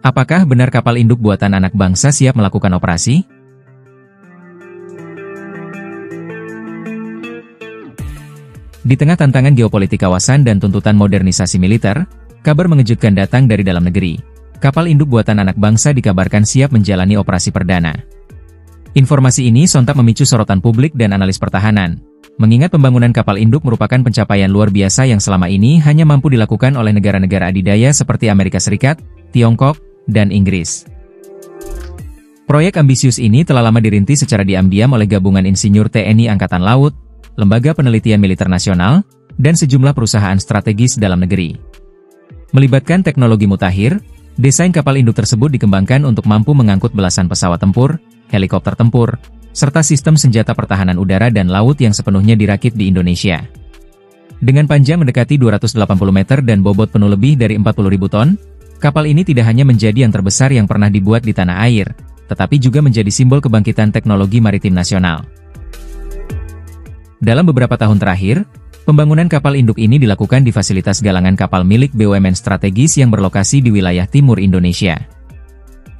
Apakah benar kapal induk buatan anak bangsa siap melakukan operasi? Di tengah tantangan geopolitik kawasan dan tuntutan modernisasi militer, kabar mengejutkan datang dari dalam negeri. Kapal induk buatan anak bangsa dikabarkan siap menjalani operasi perdana. Informasi ini sontak memicu sorotan publik dan analis pertahanan, mengingat pembangunan kapal induk merupakan pencapaian luar biasa yang selama ini hanya mampu dilakukan oleh negara-negara adidaya seperti Amerika Serikat, Tiongkok, dan Inggris. Proyek ambisius ini telah lama dirintis secara diam-diam oleh gabungan insinyur TNI Angkatan Laut, Lembaga Penelitian Militer Nasional, dan sejumlah perusahaan strategis dalam negeri. Melibatkan teknologi mutakhir, desain kapal induk tersebut dikembangkan untuk mampu mengangkut belasan pesawat tempur, helikopter tempur, serta sistem senjata pertahanan udara dan laut yang sepenuhnya dirakit di Indonesia. Dengan panjang mendekati 280 meter dan bobot penuh lebih dari 40.000 ton, kapal ini tidak hanya menjadi yang terbesar yang pernah dibuat di tanah air, tetapi juga menjadi simbol kebangkitan teknologi maritim nasional. Dalam beberapa tahun terakhir, pembangunan kapal induk ini dilakukan di fasilitas galangan kapal milik BUMN strategis yang berlokasi di wilayah timur Indonesia.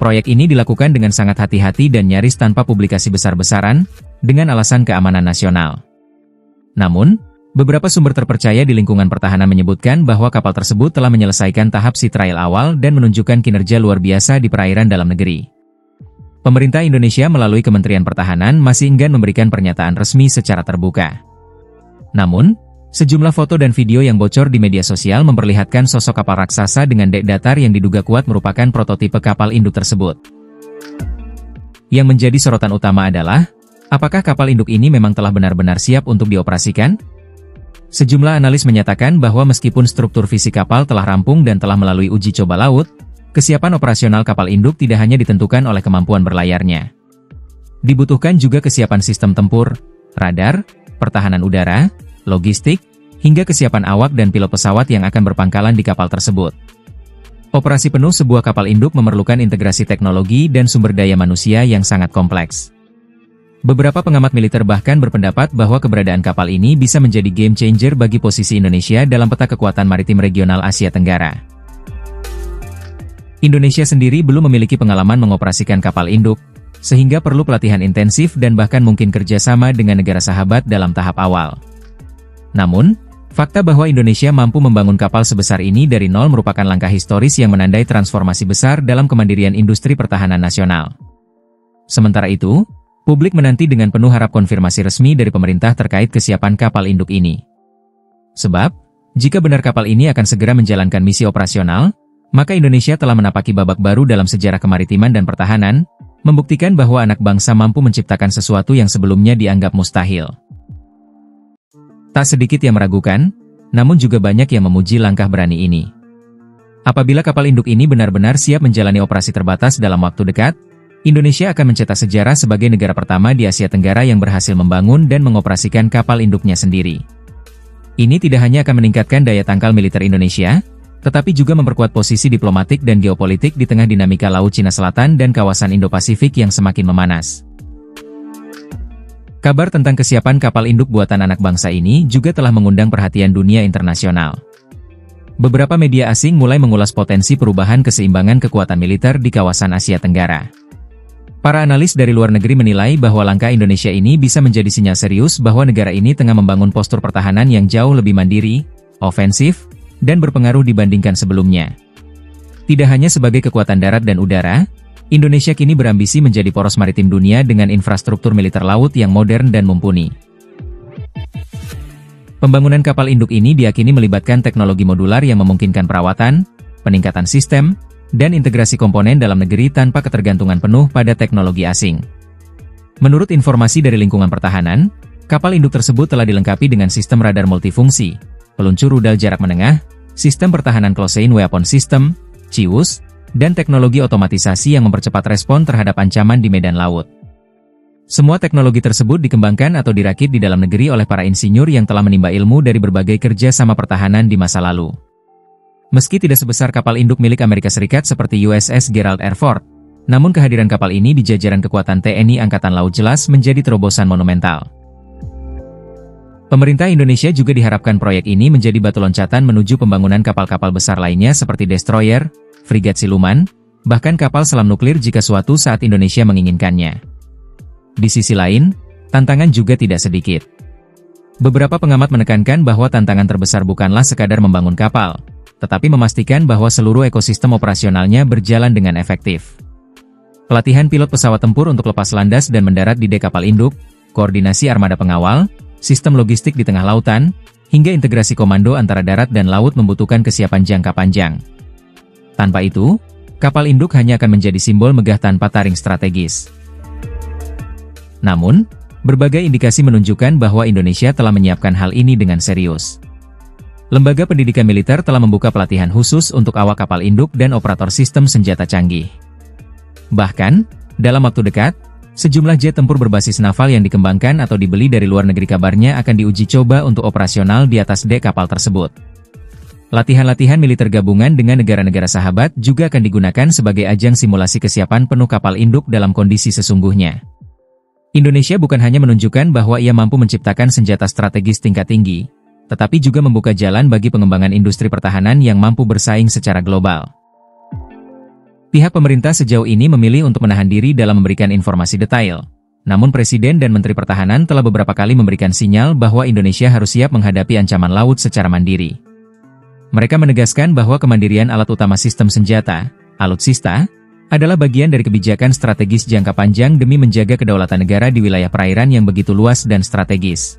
Proyek ini dilakukan dengan sangat hati-hati dan nyaris tanpa publikasi besar-besaran, dengan alasan keamanan nasional. Namun, beberapa sumber terpercaya di lingkungan pertahanan menyebutkan bahwa kapal tersebut telah menyelesaikan tahap sea trial awal dan menunjukkan kinerja luar biasa di perairan dalam negeri. Pemerintah Indonesia melalui Kementerian Pertahanan masih enggan memberikan pernyataan resmi secara terbuka. Namun, sejumlah foto dan video yang bocor di media sosial memperlihatkan sosok kapal raksasa dengan dek datar yang diduga kuat merupakan prototipe kapal induk tersebut. Yang menjadi sorotan utama adalah, apakah kapal induk ini memang telah benar-benar siap untuk dioperasikan? Sejumlah analis menyatakan bahwa meskipun struktur fisik kapal telah rampung dan telah melalui uji coba laut, kesiapan operasional kapal induk tidak hanya ditentukan oleh kemampuan berlayarnya. Dibutuhkan juga kesiapan sistem tempur, radar, pertahanan udara, logistik, hingga kesiapan awak dan pilot pesawat yang akan berpangkalan di kapal tersebut. Operasi penuh sebuah kapal induk memerlukan integrasi teknologi dan sumber daya manusia yang sangat kompleks. Beberapa pengamat militer bahkan berpendapat bahwa keberadaan kapal ini bisa menjadi game changer bagi posisi Indonesia dalam peta kekuatan maritim regional Asia Tenggara. Indonesia sendiri belum memiliki pengalaman mengoperasikan kapal induk, sehingga perlu pelatihan intensif dan bahkan mungkin kerjasama dengan negara sahabat dalam tahap awal. Namun, fakta bahwa Indonesia mampu membangun kapal sebesar ini dari nol merupakan langkah historis yang menandai transformasi besar dalam kemandirian industri pertahanan nasional. Sementara itu, publik menanti dengan penuh harap konfirmasi resmi dari pemerintah terkait kesiapan kapal induk ini. Sebab, jika benar kapal ini akan segera menjalankan misi operasional, maka Indonesia telah menapaki babak baru dalam sejarah kemaritiman dan pertahanan, membuktikan bahwa anak bangsa mampu menciptakan sesuatu yang sebelumnya dianggap mustahil. Tak sedikit yang meragukan, namun juga banyak yang memuji langkah berani ini. Apabila kapal induk ini benar-benar siap menjalani operasi terbatas dalam waktu dekat, Indonesia akan mencetak sejarah sebagai negara pertama di Asia Tenggara yang berhasil membangun dan mengoperasikan kapal induknya sendiri. Ini tidak hanya akan meningkatkan daya tangkal militer Indonesia, tetapi juga memperkuat posisi diplomatik dan geopolitik di tengah dinamika Laut Cina Selatan dan kawasan Indo-Pasifik yang semakin memanas. Kabar tentang kesiapan kapal induk buatan anak bangsa ini juga telah mengundang perhatian dunia internasional. Beberapa media asing mulai mengulas potensi perubahan keseimbangan kekuatan militer di kawasan Asia Tenggara. Para analis dari luar negeri menilai bahwa langkah Indonesia ini bisa menjadi sinyal serius bahwa negara ini tengah membangun postur pertahanan yang jauh lebih mandiri, ofensif, dan berpengaruh dibandingkan sebelumnya. Tidak hanya sebagai kekuatan darat dan udara, Indonesia kini berambisi menjadi poros maritim dunia dengan infrastruktur militer laut yang modern dan mumpuni. Pembangunan kapal induk ini diyakini melibatkan teknologi modular yang memungkinkan perawatan, peningkatan sistem, dan integrasi komponen dalam negeri tanpa ketergantungan penuh pada teknologi asing. Menurut informasi dari lingkungan pertahanan, kapal induk tersebut telah dilengkapi dengan sistem radar multifungsi, peluncur rudal jarak menengah, sistem pertahanan close-in weapon system, CIWS, dan teknologi otomatisasi yang mempercepat respon terhadap ancaman di medan laut. Semua teknologi tersebut dikembangkan atau dirakit di dalam negeri oleh para insinyur yang telah menimba ilmu dari berbagai kerja sama pertahanan di masa lalu. Meski tidak sebesar kapal induk milik Amerika Serikat seperti USS Gerald R. Ford, namun kehadiran kapal ini di jajaran kekuatan TNI Angkatan Laut jelas menjadi terobosan monumental. Pemerintah Indonesia juga diharapkan proyek ini menjadi batu loncatan menuju pembangunan kapal-kapal besar lainnya seperti destroyer, frigat siluman, bahkan kapal selam nuklir jika suatu saat Indonesia menginginkannya. Di sisi lain, tantangan juga tidak sedikit. Beberapa pengamat menekankan bahwa tantangan terbesar bukanlah sekadar membangun kapal, tetapi memastikan bahwa seluruh ekosistem operasionalnya berjalan dengan efektif. Pelatihan pilot pesawat tempur untuk lepas landas dan mendarat di dek kapal induk, koordinasi armada pengawal, sistem logistik di tengah lautan, hingga integrasi komando antara darat dan laut membutuhkan kesiapan jangka panjang. Tanpa itu, kapal induk hanya akan menjadi simbol megah tanpa taring strategis. Namun, berbagai indikasi menunjukkan bahwa Indonesia telah menyiapkan hal ini dengan serius. Lembaga Pendidikan Militer telah membuka pelatihan khusus untuk awak kapal induk dan operator sistem senjata canggih. Bahkan, dalam waktu dekat, sejumlah jet tempur berbasis naval yang dikembangkan atau dibeli dari luar negeri kabarnya akan diuji coba untuk operasional di atas dek kapal tersebut. Latihan-latihan militer gabungan dengan negara-negara sahabat juga akan digunakan sebagai ajang simulasi kesiapan penuh kapal induk dalam kondisi sesungguhnya. Indonesia bukan hanya menunjukkan bahwa ia mampu menciptakan senjata strategis tingkat tinggi, tetapi juga membuka jalan bagi pengembangan industri pertahanan yang mampu bersaing secara global. Pihak pemerintah sejauh ini memilih untuk menahan diri dalam memberikan informasi detail. Namun Presiden dan Menteri Pertahanan telah beberapa kali memberikan sinyal bahwa Indonesia harus siap menghadapi ancaman laut secara mandiri. Mereka menegaskan bahwa kemandirian alat utama sistem senjata, alutsista, adalah bagian dari kebijakan strategis jangka panjang demi menjaga kedaulatan negara di wilayah perairan yang begitu luas dan strategis.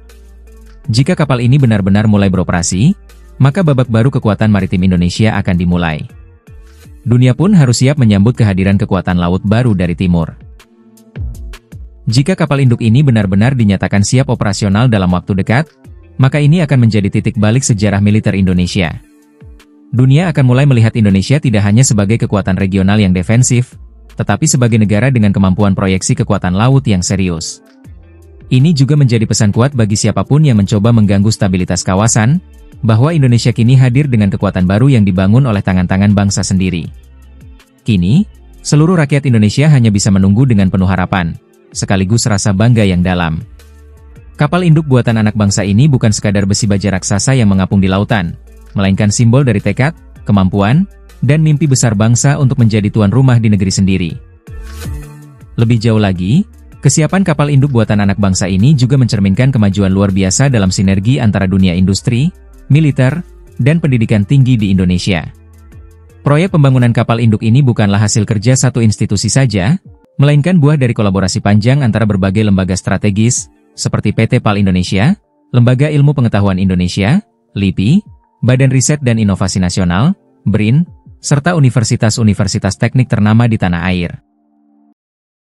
Jika kapal ini benar-benar mulai beroperasi, maka babak baru kekuatan maritim Indonesia akan dimulai. Dunia pun harus siap menyambut kehadiran kekuatan laut baru dari timur. Jika kapal induk ini benar-benar dinyatakan siap operasional dalam waktu dekat, maka ini akan menjadi titik balik sejarah militer Indonesia. Dunia akan mulai melihat Indonesia tidak hanya sebagai kekuatan regional yang defensif, tetapi sebagai negara dengan kemampuan proyeksi kekuatan laut yang serius. Ini juga menjadi pesan kuat bagi siapapun yang mencoba mengganggu stabilitas kawasan, bahwa Indonesia kini hadir dengan kekuatan baru yang dibangun oleh tangan-tangan bangsa sendiri. Kini, seluruh rakyat Indonesia hanya bisa menunggu dengan penuh harapan, sekaligus rasa bangga yang dalam. Kapal induk buatan anak bangsa ini bukan sekadar besi baja raksasa yang mengapung di lautan, melainkan simbol dari tekad, kemampuan, dan mimpi besar bangsa untuk menjadi tuan rumah di negeri sendiri. Lebih jauh lagi, kesiapan kapal induk buatan anak bangsa ini juga mencerminkan kemajuan luar biasa dalam sinergi antara dunia industri, militer, dan pendidikan tinggi di Indonesia. Proyek pembangunan kapal induk ini bukanlah hasil kerja satu institusi saja, melainkan buah dari kolaborasi panjang antara berbagai lembaga strategis, seperti PT PAL Indonesia, Lembaga Ilmu Pengetahuan Indonesia, LIPI, Badan Riset dan Inovasi Nasional, BRIN, serta universitas-universitas teknik ternama di tanah air.